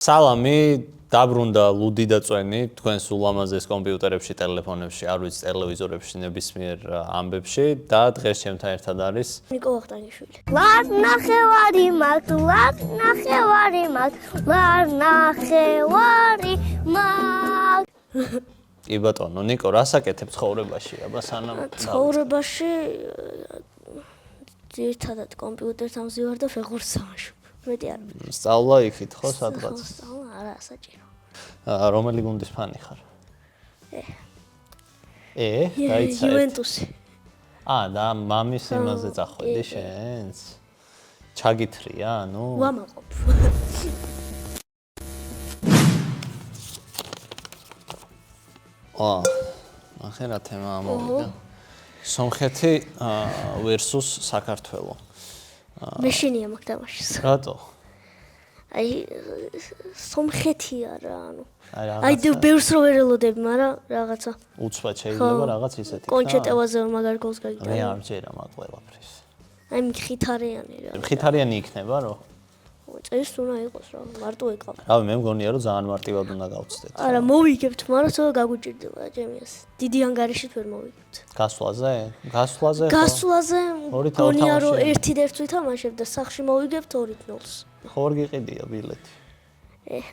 სალამი, დაბრუნდა ლუდი და წვენი თქვენს ულამაზეს კომპიუტერებში, ტელეფონებში, არ ვიცი, ტელევიზორებში, ნებისმიერ ამბებში და დღეს ჩემთან ერთად არის ნიკო ვახტანგიშვილი. ლარ ნახევარი მაქვს, ლარ ნახევარი მაქვს, ლარ ნახევარი მაქვს. კი ბატონო, ნიკო, რას აკეთებ ცხოვრებაში? აბა სანამ ცხოვრებაში ძირითადად კომპიუტერთან ვზივარ და ფეხბურთს ვამშვიდ. მეტი არ ვიცი. სწავლა იქით ხო სადღაც? სწავლა არა, საჭირო. რომელი გუნდის ფანი ხარ? დაიცა. იუვენტუსი. და მამის იმაზე წახვედი შენს? ჩაგითრია, ნუ? ვამაყობ. ახლა რა თემა ამოვიდა? სომხეთი versus საქართველო. მე შენია მაგ თამაშს. რატო? აი სომხეთი არა, ანუ. აი ბევრს რო ვერ ელოდები, მაგრამ რაღაცა. უცბად შეიძლება რაღაც ისეთი. კონჩეტევაზე მაგარ გოლს გაიგდა. მე არ მჯერა მაგ ყველაფრის. აი მხითარიანი რა. მხითარიანი იქნება რო? წეს უნდა იყოს რა, მარტო ეკავ. რავი, მე მგონია რომ ძალიან მარტივად უნდა გავწდეთ. არა, მოვიგებთ, მაგრამ ცოტა გაგუჭირდება ჩემიას. დიდი ანგარიშით ვერ მოვიგებთ. გასვლაზე? გასვლაზე? გასვლაზე მგონია რომ თამაში. 1-1 ვითამაშებ და სახში მოვიგებთ 2-0-ს. ხო არ გიყიდია ბილეთი.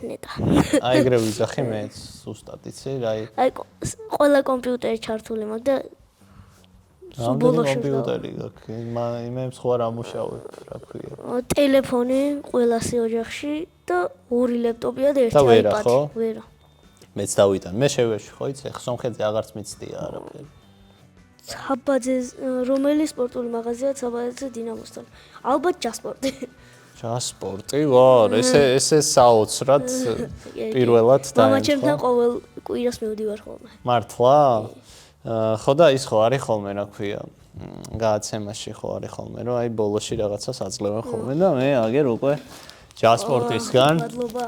ნეტა. აი ეგრე ვიძახი მეც ზუსტად იცი, რაი. აი ყველა კომპიუტერი ჩართული მაქვს და ბოლოში კომპიუტერი გაქვს. მე სხვა რა მუშაობ, რა ქვია. ტელეფონი ყველასი ოჯახში და 2 ლეპტოპია და 1 და ვერა, iPad. ხო? ვერა. მეც დავიტან. მე შევეში ხო იცი, ხა სომხეთზე აღარც მიცდია არაფერი. საბაძე რომელი სპორტული მაღაზია საბაძე დინამოსთან? ალბათ ჯასპორტი. ჯასპორტი, ვარ, ესე საოცრად პირველად დაემთხვა. მამა ჩემთან ყოველ კვირას მივდივარ ხოლმე. მართლა? ხო და ის ხო არის ხოლმე, რა ქვია, გააცემაში ხო არის ხოლმე, რომ აი ბოლოში რაღაცას აძლევენ ხოლმე და მე აგერ უკვე ჯასპორტისგან. მადლობა.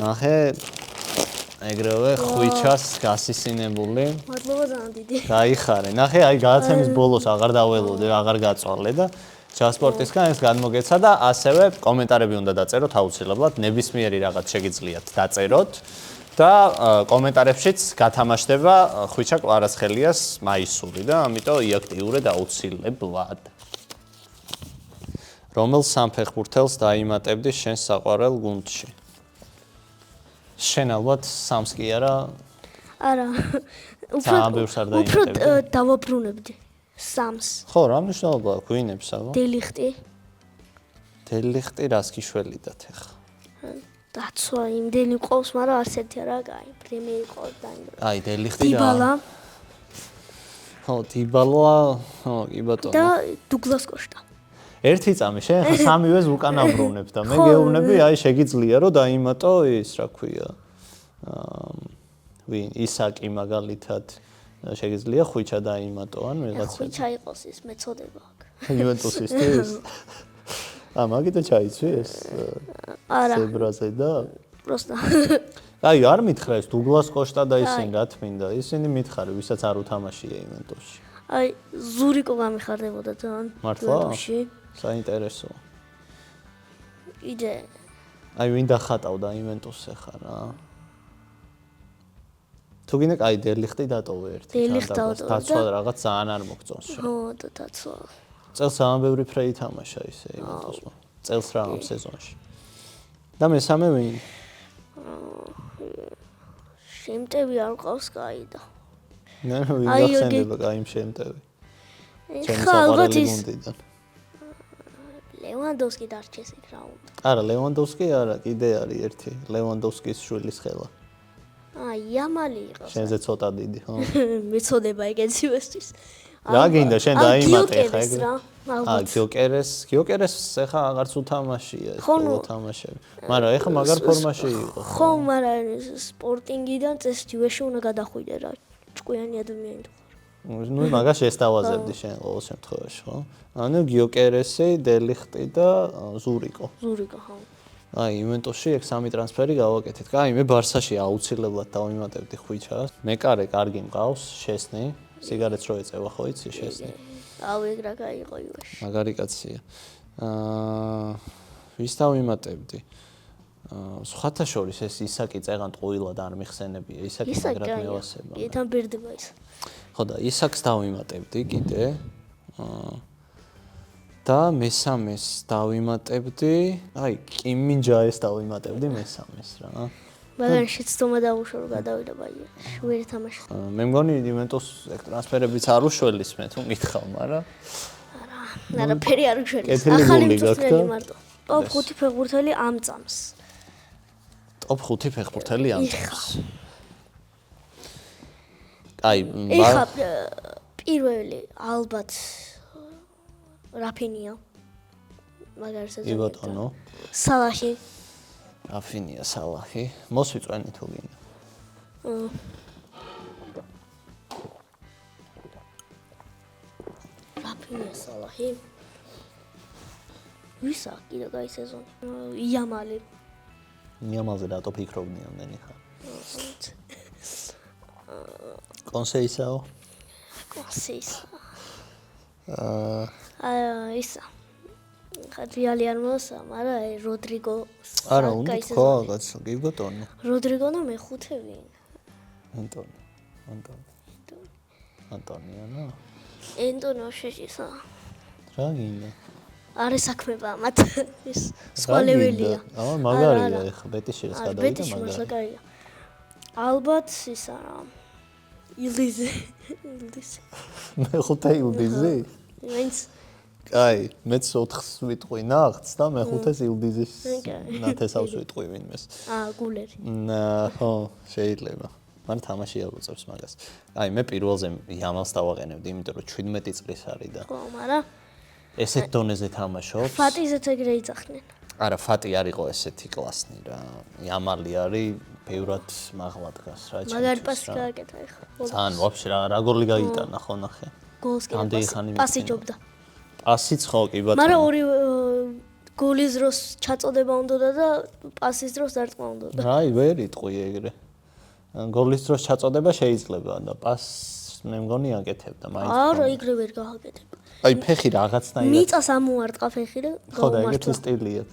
ნახე, ეგრევე ხვიჩას გასისინებული. მადლობა ძალიან დიდი. გაიხარე. ნახე, აი გააცემის ბოლოს აღარ დაველოდე, აღარ გაწვალე და ჯასპორტისგან ეს გადმოგეცა და ასევე კომენტარები უნდა დაწეროთ აუცილებლად, ნებისმიერი რაღაც შეგიძლიათ დაწეროთ. და კომენტარებშიც გათამაშდება ხვიჩა კლარასხელიას მაისური და ამიტომ იაქტიურეთ აუცილებლად. რომელ სამფეხბურთელს დაიმატებდი შენ საყვარელ გუნდში? შენ ალბათ სამს კი არა? არა. უფრო დავაბრუნებდი სამს. ხო, რა მნიშვნელობა აქვს ვინებს აბა? დელიხტი. დელიხტი რას გიშველიდათ ახლა? დაცვა იმდენი ყავს, მაგრამ არც ერთი არა, კაი, პრემიერი ყავს და იმ. აი, დელიხტი რა? დიბალა. ხო, დიბალა, ხო, კი ბატონო. და დუგლას კოშტა. ერთი წამი შენ ხა სამივეს უკან აბრუნებ და მე გეუბნები, აი შეგიძლია რომ დაიმატო ის, რა ქვია. ვინ ისაკი მაგალითად შეგიძლია ხვიჩა დაიმატო ან ვიღაცა. ხვიჩა იყოს ის მეწოდება აქ. იუვენტუსისთვის. მაგითო ჩაიცვი ეს? არა. ზებრაზე და პროსტა. აი არ მითხრა ეს დუგლას კოშტა და ისინი რა თმინდა? ისინი მითხარი, ვისაც არ უთამაშია იუვენტუსში. აი ზურიკო გამიხარდებოდა ძალიან. მართლა? საინტერესო. იდე. აი ვინ დახატავდა იუვენტუსზე ხარ რა? თუ გინდა კაი დელიხტი დატოვე ერთი. დელიხტი დატოვე. დაცვა რაღაც ძალიან არ მოგწონს შენ. ხო, და დაცვა. წელს ძალიან ბევრი ფრეი თამაშა ისე იუვენტუსმა. წელს რა ამ სეზონში. და მესამე ვინ? შემტევი არ ყავს კაი და. ნუ ვინ გახსენდება კაი შემტევი? ხა ალბათ ის ლევანდოვსკი დარჩეს იქ რა უნდა. არა, ლევანდოვსკი არა, კიდე არის ერთი. ლევანდოვსკის შვილის ხელა. იამალი იყოს. შენზე ცოტა დიდი, ხო? მეწოდება ეგეცივესთვის. რა გინდა შენ დაიმატე ხა ეგ? გიოკერეს ეხა აღარც უთამაშია ეს უთამაშები. მაგრამ ეხა მაგარ ფორმაში იყო. ხო, მაგრამ სპორტინგიდან წეს ჯუეში უნდა გადახვიდე რა. ჭკვიანი ადამიანი თუ ხარ. ნუ მაგას შესთავაზებდი შენ ყოველ შემთხვევაში, ხო? ანუ გიოკერესი, დელიხტი და ზურიკო. ზურიკო, ხო. აი, იუვენტუსში ეგ სამი ტრანსფერი გავაკეთეთ. კაი, მე ბარსაში აუცილებლად დავიმატებდი ხვიჩას. მეკარე კარგი მყავს, შესნი. სიგარეტს რო ეწევა ხო იცი შესნი. აუ ეგ რა გაიყო იუვეში. მაგარი კაცია. ვის დავიმატებდი? სხვათა შორის ეს ისაკი წეღან ტყუილად არ მიხსენებია, ისაკი მაგრად მევასება. თან ბერდება ის. ხო და ისაკს დავიმატებდი კიდე. და მესამეს დავიმატებდი, აი, კიმინჯაეს დავიმატებდი მესამეს რა. მაგრამ შეცდომა დაუშვა რომ გადავიდა ბაიერში, ვერ ეთამაშა. მე მგონი ივენტოს ტრანსფერებიც არ უშველის მე თუ მითხავ, მაგრამ არა, ფერი არ უშველის. ახალი მწვრთნელი მარტო. ტოპ 5 ფეხბურთელი ამწამს. ტოპ 5 ფეხბურთელი ამწამს. აი, ეხა პირველი ალბათ რაფინია. მაგარი სეზონი. კი ბატონო. სალაჰი. რაფინია, სალაჰი. მოსვიწვენი თუ გინდა. რაფინია, სალაჰი. ვისა კიდე გაი სეზონი. იამალი. იამალზე რატო ფიქრობდი ამდენი ხარ? კონსეისაო? კონსეისა. ისა. რეალი არ მოსა, მაგრამ როდრიგო. არა, უნდა თქვა რაღაც, კი ბატონო. როდრიგო და მეხუთე ვინ? ანტონიო. ენტონიო შეშისა. რა გინდა? არის საქმება მათ ის სხვა ლეველია. მაგარია ეხა ბეტისში ეს გადავიდა მაგარია. ალბათ ისა რა. ილდიზი. მეხუთე ილდიზი? ვინც აი, მეც 4-ს ვიტყვი ნახტს და მეხუთეს ილდიზის ნათესავს ვიტყვი ვინმეს. გულერი. ხო, შეიძლება. მან თამაში არ უწევს მაგას. აი, მე პირველზე იამალს დავაყენებდი, იმიტომ რომ 17 წლის არის და. ხო, მაგრამ ესეთ დონეზე თამაშობს. ფატიზეც ეგრე იძახნენ. არა, ფატი არ იყო ესეთი კლასნი რა. იამალი არის ბევრად მაღლა დგას რა. მაგარი პასი გააკეთა ეხლა. ძალიან ვაფშე რა გოლი გაიტანა ხო ნახე. გოლს კი პასი ჯობდა. პასიც ხო კი ბატონო. მაგრამ ორი გოლის დროს ჩაწოდება უნდოდა და პასის დროს დარტყმა უნდოდა. აი, ვერ იტყვი ეგრე. გოლის დროს ჩაწოდება შეიძლება და პასს მე მგონი აკეთებდა მაინც. არა, იგრე ვერ გააკეთებ. აი, ფეხი რაღაცნაირად. მიწას ამოარტყა ფეხი და ხო და ეგეთი სტილია.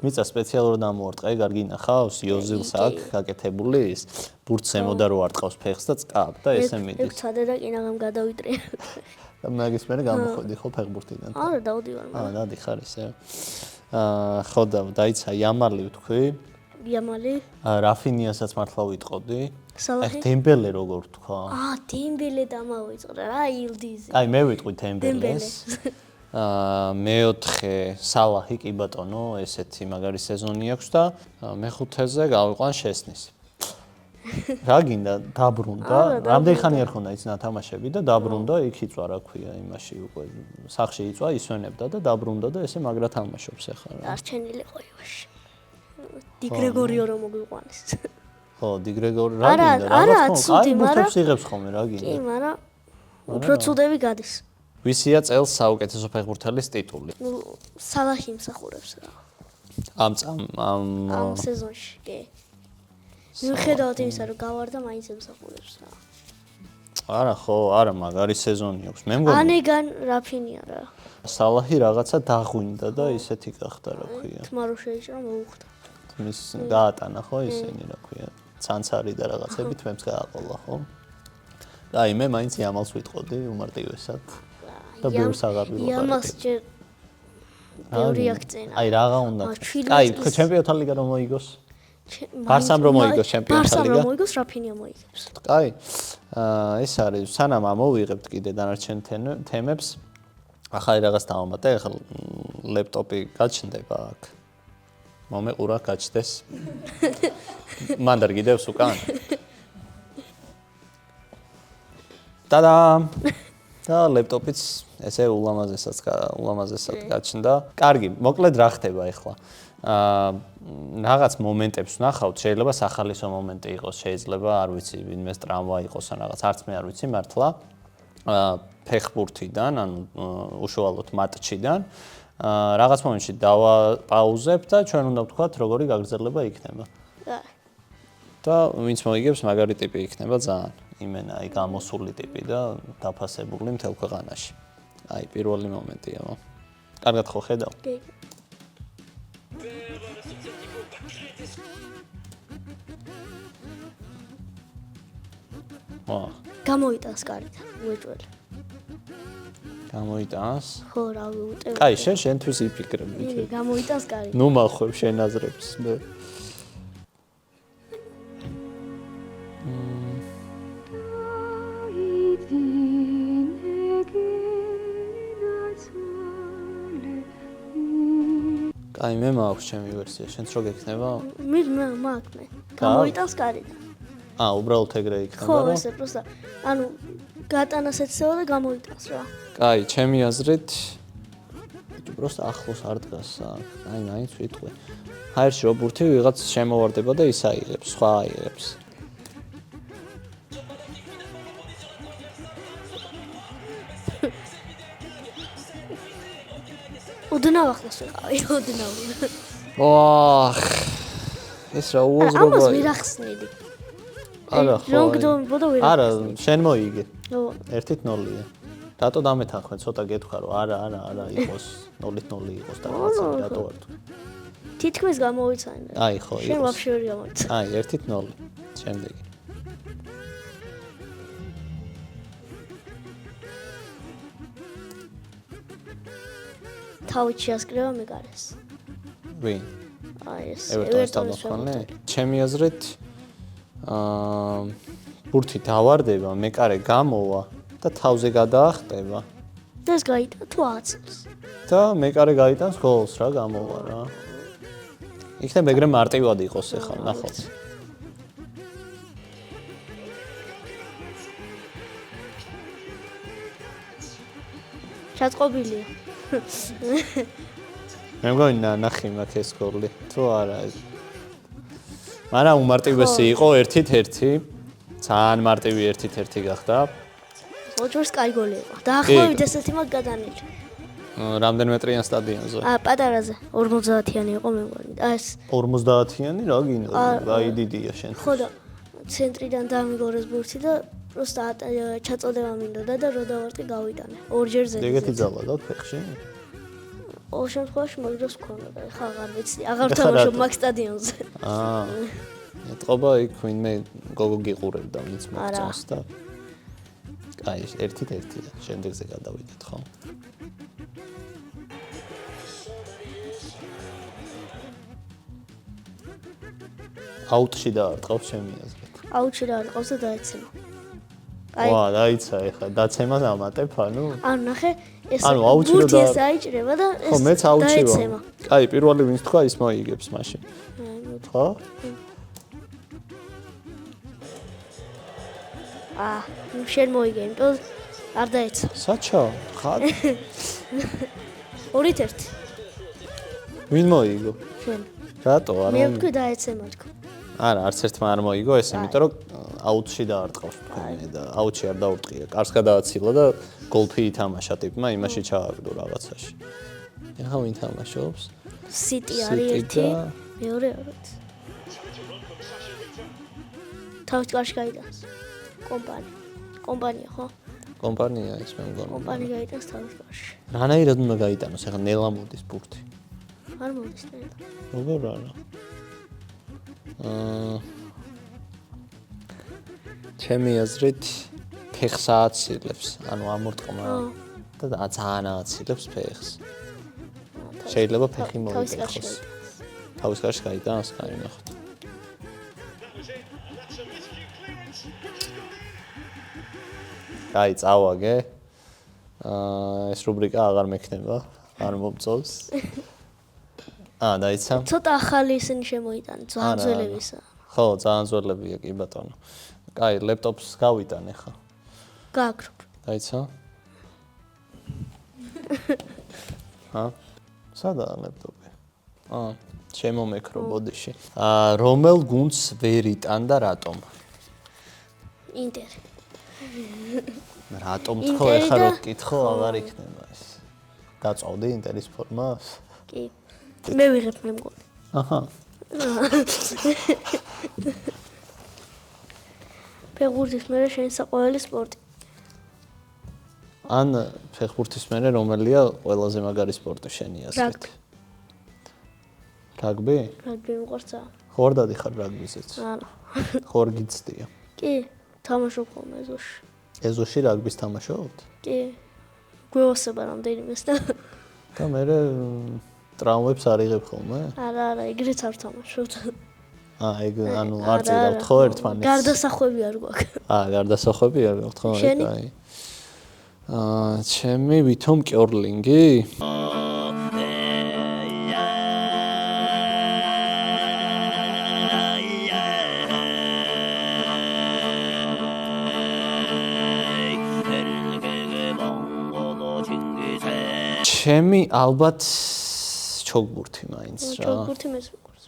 მიწა სპეციალურად ამოარტყა, ეგ არ გინახავს, იოზილს აქ გაკეთებული ის ბურთს ემოდა რო არტყავს ფეხს და წკაბ და ესე მიდის. ეგ ცადე და კინაღამ გადავიტრია. და მაგის მერე გამოხვედი ხო ფეხბურთიდან. არა, დავდივარ. დადიხარ ესე. ხო და დაიცა იამალი ვთქვი. იამალი. რაფინიასაც მართლა ვიტყოდი. სალაჰი. დემბელე როგორ თქვა? დემბელე დამავიწყდა რა, ილდიზი. აი მე ვიტყვი დემბელეს. მეოთხე სალაჰი კი ბატონო, ესეთი მაგარი სეზონი აქვს და მეხუთეზე გავიყვან შესნის. რა გინდა დაბრუნდა? რამდენი ხანი არ ხონდა ის ნათამაშები და დაბრუნდა, იქ იწვა რა ქვია, იმაში უკვე სახში იწვა, ისვენებდა და დაბრუნდა და ესე მაგრა თამაშობს ახლა რა. არჩენილი ყოიოში. დი გრეგორიო რომ მოგვიყვანეს. ხო, დი გრეგორი რა გინდა? არა, ცუდი, მაგრამ იღებს ხოლმე რა გინდა? კი, მაგრამ უფრო ცუდები გადის. ვისია წელს საუკეთესო ფეხბურთელის ტიტული? სალაჰი მსახურებს რა. ამ სეზონში, კი. მიუხედავად იმისა, რომ გავარდა, მაინც ემსახურებს რა. არა, ხო, არა, მაგარი სეზონი აქვს. მე მგონი ანეგან რაფინია რა. სალაჰი რაღაცა დაღვინდა და ისეთი გახდა, რა ქვია. თმარო შეიჭრა, მოუხდა. მის გაატანა ხო ისინი, რა ქვია. ცანცარი და რაღაცებით მეც გააყოლა, ხო? და აი მე მაინც იამალს ვიტყოდი უმარტივესად. და ბევრს აღარ ვილაპარაკე. იამალს ჯერ ბევრი აქცენა. აი რა უნდა. აი, თქო ჩემპიონთა ლიგა რომ მოიგოს. ბარსამ რომ მოიგოს ჩემპიონთა ლიგა. ბარსამ რომ მოიგოს, რაფინია მოიგებს. აი, ეს არის, სანამ ამოვიღებთ კიდე დანარჩენ თემებს. ახალი რაღაც დავამატე, ახლა ლეპტოპი გაჩნდება აქ. მომეყურა გაჩნდეს. მანდარ გიდევს უკან. ტადამ! და ლეპტოპიც ესე ულამაზესად გაჩნდა. კარგი, მოკლედ რა ხდება ახლა? რაღაც მომენტებს ვნახავთ, შეიძლება სახალისო მომენტი იყოს, შეიძლება არ ვიცი, ვინმეს ტრამვა იყოს ან რაღაც, არც მე არ ვიცი მართლა. ფეხბურთიდან, ანუ უშუალოდ მატჩიდან, რაღაც მომენტში დავაპაუზებ და ჩვენ უნდა ვთქვათ, როგორი გაგრძელება იქნება. და ვინც მოიგებს, მაგარი ტიპი იქნება ძალიან. იმენა, აი გამოსული ტიპი და დაფასებული მთელ ქვეყანაში. აი პირველი მომენტია. კარგად ხო ხედავ? კი. გამოიტანს კარიდან უეჭველი. გამოიტანს? ხო, რა ვუტევ. კაი, შენთვის იფიქრებ. იგი გამოიტანს კარიდან. ნუ მახვევ შენ აზრებს მე. აი მე მაქვს ჩემი ვერსია, შენც რო გექნება? მე მაქვს მე. გამოიტანს კარიდან. უბრალოდ ეგრე იქნება ხო, რა? ესე პროსტა. ანუ გატანას ეცევა და გამოიტანს რა. კაი, ჩემი აზრით პროსტა ახლოს არ დგას აქ. აი, მაინც ვიტყვი. ჰაერში რო ბურთი ვიღაც შემოვარდება და ის აიღებს, სხვა აიღებს. ოდნავ ახლოს ვიყავი, ოდნავ. ეს რა უაზრობა. ამას ვერ ახსნიდი. არა, ხო. რომ გდომბოდა ვერ არა, შენ მოიგე. ხო. 1-0-ია. რატო დამეთანხმე, ცოტა გეთქვა რომ არა იყოს 0-0 იყოს და რაღაცა რატო არ თქვი? თითქმის გამოვიცანე. აი, ხო, შენ ვაფშე ვერ გამოიცანე. აი, 1-0. შემდეგი. თავით შეასკრება მეკარეს. ვინ? აი ეს ევერტონის თავდამსხმელნი? ჩემი აზრით ბურთი დავარდება, მეკარე გამოვა და თავზე გადაახტება და ეს გაიტანა თუ აცილს. და მეკარე გაიტანს გოლს რა გამოვა რა. იქნებ ეგრე მარტივად იყოს ახლა, ნახოთ. ჩაწყობილია. მე მგონი ნახი მაქვს ეს გოლი. თუ არა. მაგრამ უმარტივესი იყო 1-1. ძალიან მარტივი 1-1 გახდა. ოჯოს კაი გოლი იყო. დაახლოებით ესეთი მაგ გადანილი. რამდენ მეტრიან სტადიონზე? პატარაზე 50-იანი იყო მე მგონი. ეს 50-იანი რა გინდა? აი დიდია შენ. ხო და ცენტრიდან დამიგორეს ბურთი და პროსტა ჩაწოდება მინდოდა და რო დავარტყი გავიტანე. ორჯერ ზედა. ეგეთი ძალა გაქვს ფეხში? ყოველ შემთხვევაში მაგდროს მქონდა და ხა აღარ ვიცი. აღარ თამაშობ მაგ სტადიონზე. ეთყობა იქ ვინმე გოგო გიყურებდა ვინც მოგწონს და აი 1-1-ია. შემდეგზე გადავიდეთ ხო? აუტში დაარტყავს ჩემი აზრით. აუტში რა არყავს და დაეცემა. დაიცა ეხლა დაცემა დამატებ ანუ? ანუ ნახე ეს ანუ აუტში ბურთი ეს აიჭრება და ეს ხო მეც აუტში ვარ. დაეცემა. აი პირველი ვინც თქვა ის მოიგებს მაშინ. ხო? შენ მოიგე, იმიტომ არ დაეცა. საჩა? ხარ? 2-1. ვინ მოიგო? შენ. რატო არ მე ვთქვი დაეცემა თქო. არა, არც ერთმა არ მოიგო ეს, იმიტომ რომ აუტში დაარტყავს თქვენი და აუტში არ დაურტყია. კარს გადააცილა და გოლფი ითამაშა ტიპმა, იმაში ჩააგდო რაღაცაში. ეხლა ვინ თამაშობს? სიტი არის ერთი, მეორე არის. თავის კარში გაიტანს. კომპანია ხო? კომპანია ის მე მგონი. კომპანია გაიტანს თავის კარში. რანაირად უნდა გაიტანოს? ეხლა ნელა მოდის ბურთი. არ მოდის ნელა. როგორ არა? ჩემი აზრით ფეხს ააცილებს, ანუ ამორტყმა და ძალიან ააცილებს ფეხს. შეიძლება ფეხი მოიგოს. თავის კარში გაიტანოს, კაი ნახოთ. კაი, წავაგე. ეს რუბრიკა აღარ მექნება, არ მომწონს. დაიცა. ცოტა ახალი ისინი შემოიტანე, ძალიან ძველებისა. ხო, ძალიან ძველებია კი ბატონო. კაი, ლეპტოპს გავიტანე ხა. გააკროფ. დაიცა. სადაა ლეპტოპი? შემომეკრო ბოდიში. რომელ გუნდს ვერ იტან და რატომ? ინტერი. რატომ თქო ეხლა რო გკითხო, აღარ იქნება ეს. დაწავდი ინტერის ფორმას? კი. მე ვიღებ მე მგონი. ფეხბურთის მერე შენი საყვარელი სპორტი? ან ფეხბურთის მერე რომელია ყველაზე მაგარი სპორტი შენი აზრით? რაგბი? რაგბი მიყვარს. ხო არ დადიხარ რაგბიზეც? არა. ხო არ გიცდია? კი. თამაშობ ხოლმე ეზოში. ეზოში რაგბის თამაშობთ? კი. გვევასება რამდენიმეს და და მე ტრავმებს არ იღებ ხოლმე? არა, ეგრეც არ თამაშობთ. ეგ ანუ არ წირავთ ხო ერთმანეთს? გარდასახვევი არ გვაქვს. გარდასახვევი არ გაქვთ ხო? აი. ჩემი ვითომ კიორლინგი? ჩემი ალბათ ჩოგბურთი მაინც რა. ჩოგბურთი მეც მიყვარს.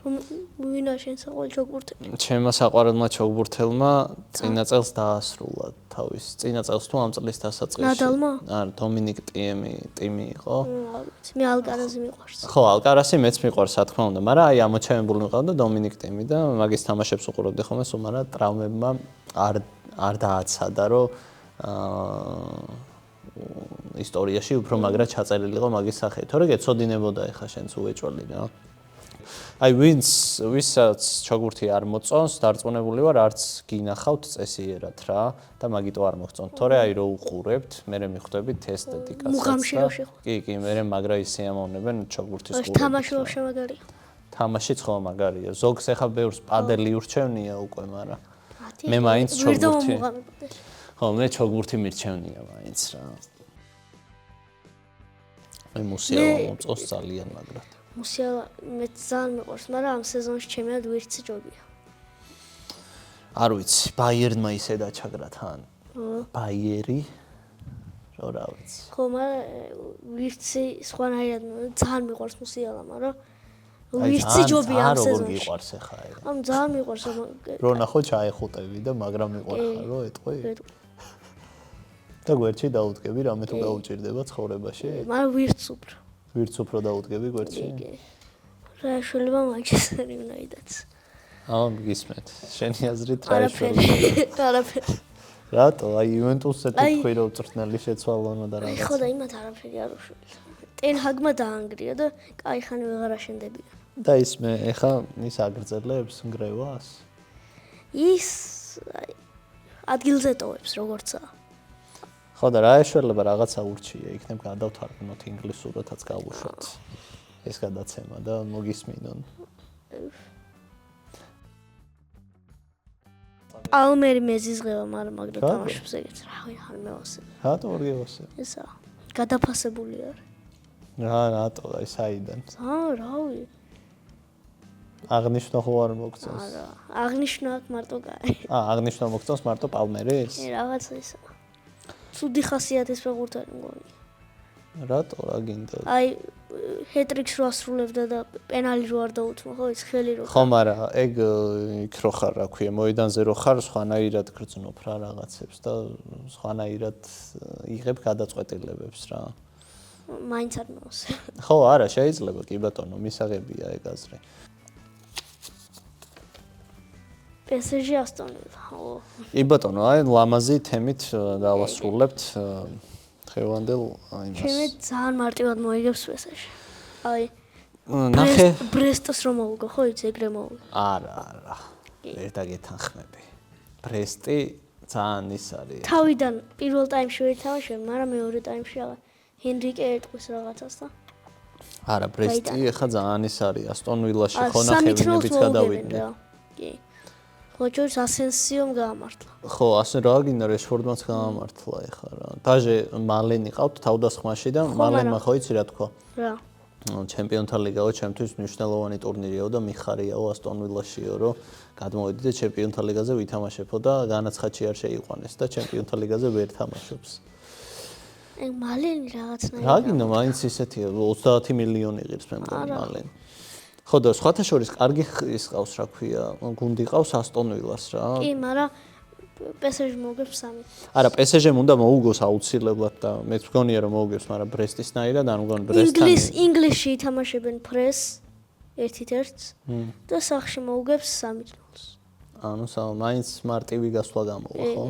ვინა შენ საყვარელ ჩოგბურთი? ჩემმა საყვარელმა ჩოგბურთელმა წინა წელს დაასრულა თავის. წინა წელს თუ ამ წლის დასაწყისში. ნადალმა? არა, დომინიკ ტიმი იყო. მე ალკარაზი მიყვარს. ხო, ალკარასი მეც მიყვარს, რა თქმა უნდა, მაგრამ აი ამოჩევებული მიყავდა დომინიკ ტიმი და მაგის თამაშებს უყურებდი ხოლმე, სულ მაგრამ ტრავმებმა არ დააცადა, რომ ისტორიაში უფრო მაგრად ჩაწერილი იყო მაგის სახე. თორე გეცოდინებოდა ეხა შენც უეჭველი რა. აი ვისაც ჩოგბურთი არ მოწონს, დარწმუნებული ვარ, არც გინახავთ წესიერად რა და მაგიტო არ მოგწონთ. თორე აი რო უყურებთ, მე მიხვდებით ესთეტიკას. მუღამში რო შეხო. კი, მე მაგრა ისიამოვნებენ ჩოგბურთის ყურებს. თამაში ვაფშე მაგარია. თამაშიც ხო მაგარია. ზოგს ეხა ბევრს პადელი ურჩევნია უკვე, მაგრამ მე მაინც ჩოგბურთი. ხო, მე ჩოგბურთი მირჩევნია მაინც რა. მე მუსიალა მომწონს ძალიან მაგრად. მუსიალა მე ძალიან მიყვარს, მაგრამ ამ სეზონში ჩემად ვირცი ჯობია. არ ვიცი, ბაიერნმა ისე დაჩაგრა თან. ბაიერი? რა ვიცი. ხო, მაგრამ ვირცი სხვანაირად ძალიან მიყვარს მუსიალა, მაგრამ ვირცი ჯობია ამ სეზონში. როგორ გიყვარს ახლა ეგ? ამ ძალიან მიყვარს. რო ნახო ჩაეხუტები და მაგრამ მიყვარხარ რო ეტყვი? და გვერდში დაუდგები, რამე თუ გაუჭირდება ცხოვრებაში? მაგრამ ვირც უფრო. ვირც უფრო დაუდგები გვერდში? რა შეიძლება მანჩესტერი უნაიდაც. გისმენთ. შენი აზრით რა შეიძლება? არაფერი. რატო? აი იუვენტუსზე თქვი რომ წრთნელი შეცვალა და რაღაც. ხო და იმათ არაფერი არ უშვილ. ტენჰაგმა დაანგრია და კაი ხანი ვეღარ აშენდებიან. და ის მე ეხა ის აგრძელებს ნგრევას? ის ადგილზე ტოვებს როგორცაა. ხო და რა ეშველება რაღაცა ურჩია, იქნებ გადავთარგმნოთ ინგლისურათაც გავუშვათ. ეს გადაცემა და მოგისმინონ. ალმერი მეზიზღება, მაგრამ მაგდა თამაშობს ეგეც. რავი, არ მევასებ. რატო არ გევასებ? ესა გადაფასებული არის. რატო აი საიდან? რავი. აღნიშნო ხო არ მოგწონს? არა, აღნიშნო აქ მარტო კაი. აღნიშნო მოგწონს მარტო პალმერის? რაღაცა ისა. ცუდი ხასიათის ფეხბურთელი მგონი. რატო რა გინდა? აი ჰეტრიკს რო ასრულებდა და პენალი რო არ დაუთმო, ხო ის ხელი რო. ხო, მაგრამ ეგ იქ რო ხარ, რა ქვია, მოედანზე რო ხარ, სხვანაირად გრძნობ რა რაღაცებს და სხვანაირად იღებ გადაწყვეტილებებს რა. მაინც არ მოვასწრებ. ხო, არა, შეიძლება კი ბატონო, მისაღებია ეგ აზრი. PSG Aston Villa. კი ბატონო, აი ლამაზი თემით დავასრულებთ ხევანდელ იმას. ჩემი ძალიან მარტივად მოიგებს PSG. აი ნახე ბრესტს რომ მოვუგო, ხო იცი ეგრე მოვუგო. არა. ვერ დაგეთანხმები. ბრესტი ძალიან ის არის. თავიდან პირველ ტაიმში ვერ თამაშობ, მაგრამ მეორე ტაიმში აღარ ჰენრიკე ეტყვის რაღაცას და არა, ბრესტი ახლა ძალიან ის არის Aston Villa-ში ხო ნახევინებიც გადავიდნენ. კი. ხოჭორს ასენსიომ გაამართლა. ხო, ასე რა გინდა რეშფორდმაც გაამართლა ეხლა რა. დაჟე მალენი ყავთ თავდასხმაში და მალენმა ხო იცი რა თქვა? რა. ჩემპიონთა ლიგაო ჩემთვის მნიშვნელოვანი ტურნირიაო და მიხარიაო Aston Villa-შიო, რომ გადმოვედი და ჩემპიონთა ლიგაზე ვითამაშებო და განაცხადში არ შეიყვანეს და ჩემპიონთა ლიგაზე ვერ თამაშობს. ეგ მალენი რაღაცნაირად. რა გინდა მაინც ისეთია 30 მილიონი იღებს მე მგონი მალენი. ხო და სხვათა შორის კარგი ის ყავს რა ქვია, გუნდი ყავს Aston Villa-ს რა. კი, მაგრამ PSG მოგებს 3. არა, PSG-მ უნდა მოუგოს აუცილებლად და მეც მგონია რომ მოუგებს, მაგრამ ბრესტისნაირად არ მგონი ბრესტთან. ინგლისში ითამაშებენ პრეს 1-1 და სახში მოუგებს 3-0-ს. ანუ მაინც მარტივი გასვლა გამოვა, ხო?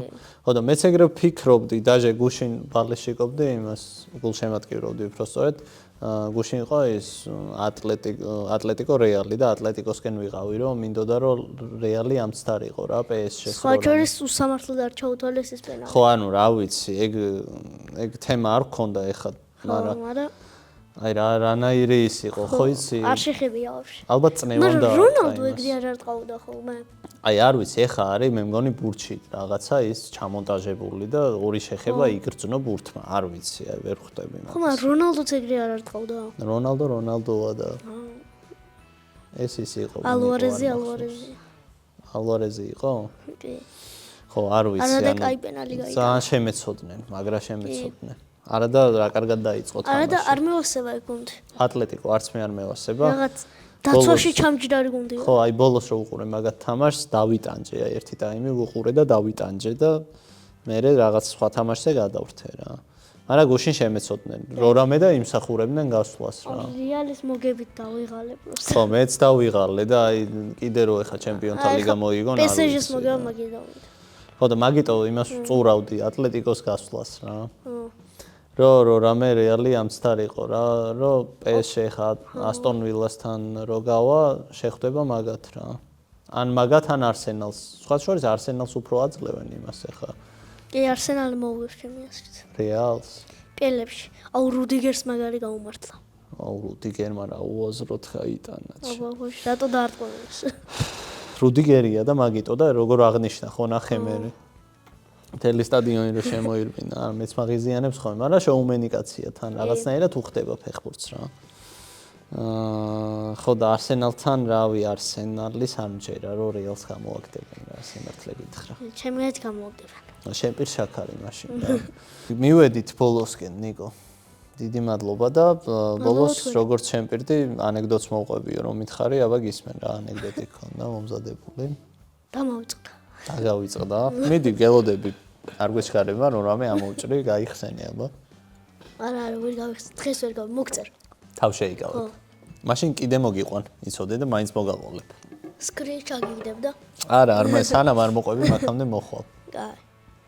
ხო და მეც ეგრე ფიქრობდი, დაჟე გუშინ ბალეში ყოფდი იმას, გულშემატკივრობდი უფრო სწორედ. გუშინ იყო ის ატლეტიკო რეალი და ატლეტიკოსკენ ვიყავი რომ მინდოდა რომ რეალი ამცდარ იყო რა PSG-ს. სხვა შორის უსამართლოდ არ ჩაუთვალეს ეს პენალტი. ხო, ანუ რა ვიცი, ეგ თემა არ გქონდა ეხლა, მაგრამ აი რანაირი ის იყო, ხო იცი? არ შეხებია ვაფშე. ალბათ წნევამდა. მაგრამ რონალდო ეგრე არ არტყავდა ხოლმე. აი არ ვიცი, ეხა არის მე მგონი ბურჩი რაღაცა ის ჩამონტაჟებული და ორი შეხება იგრძნო ბურთმა, არ ვიცი, აი ვერ ხვდები მაგას. ხო, მაგრამ რონალდოც ეგრე არ არტყავდა. რონალდოა და ეს ის იყო. ალვარეზი იყო? კი. ხო, არ ვიცი, არა და კაი პენალი გაიგო. ძალიან შემეცოდნენ, მაგრა შემეცოდნენ. არა და რა კარგად დაიწყო თამაში. არა და არ მევასება ეგ გუნდი. ატლეტიკო არც მე არ მევასება. რაღაც დაცვაში ჩამჯდარი გუნდი. ხო, აი ბოლოს რო უყურე მაგათ თამაშს, დავიტანჯე, აი ერთი ტაიმი ვუყურე და დავიტანჯე და მე რაღაც სხვა თამაშზე გადავრთე რა. მაგრამ გუშინ შემეცოდნენ. რორამე და იმსახურებდნენ გასვლას რა. რეალის მოგებით დავიღალე პროსტა. ხო, მეც დავიღალე და აი კიდე რო ეხა ჩემპიონთა ლიგა მოიგონ არ ვიცი. PSG-ს მოგება მაგი დავიღალე. ხო და მაგიტო იმას წურავდი ატლეტიკოს გასვლას რა. რო რამე რეალი ამცდარ იყო რა, რო PSG ხა ასტონ ვილასთან რო გავა, შეხვდება მაგათ რა. ან მაგათ ან არსენალს. სხვა შორის არსენალს უფრო აძლევენ იმას ეხა. კი, არსენალი მოუგებს ჩემი აზრით. რეალს. პელებში. აუ რუდიგერს მაგარი გაუმართლა. აუ რუდიგერმა რა უაზროდ გაიტანა. აბა, რატო დაარტყმეს? რუდიგერია და მაგიტო და როგორ აღნიშნა ხო ნახე მე. მთელი სტადიონი რო შემოირბინა, მეც მაგიზიანებს ხოლმე, მაგრამ შოუმენი კაცია თან რაღაცნაირად უხდება ფეხბურთს რა. ხო და არსენალთან რავი არსენალის არ მჯერა რომ რეალს გამოაგდებენ რა სიმართლე გითხრა. ჩემით გამოაგდებენ. შენ პირ შაქარი მაშინ რა. მივედით ბოლოსკენ ნიკო. დიდი მადლობა და ბოლოს როგორც შენ პირდი ანეკდოტს მოვყვებიო რომ მითხარი, აბა გისმენ რა ანეკდოტი ქონდა მომზადებული. დამავიწყდა. დაგავიწყდა. მიდი გელოდები არ გვეჩქარება რომ რამე ამოვჭრი, გაიხსენე აბა. არა, ვერ გავიხსენ, დღეს ვერ მოგწერ. თავ შეიკავებ. მაშინ კიდე მოგიყვან, იცოდე და მაინც მოგაყოლებ. სკრინ ჩაგიგდებ და არა, არ მე სანამ არ მოყვები, მაგამდე მოხვალ. კაი.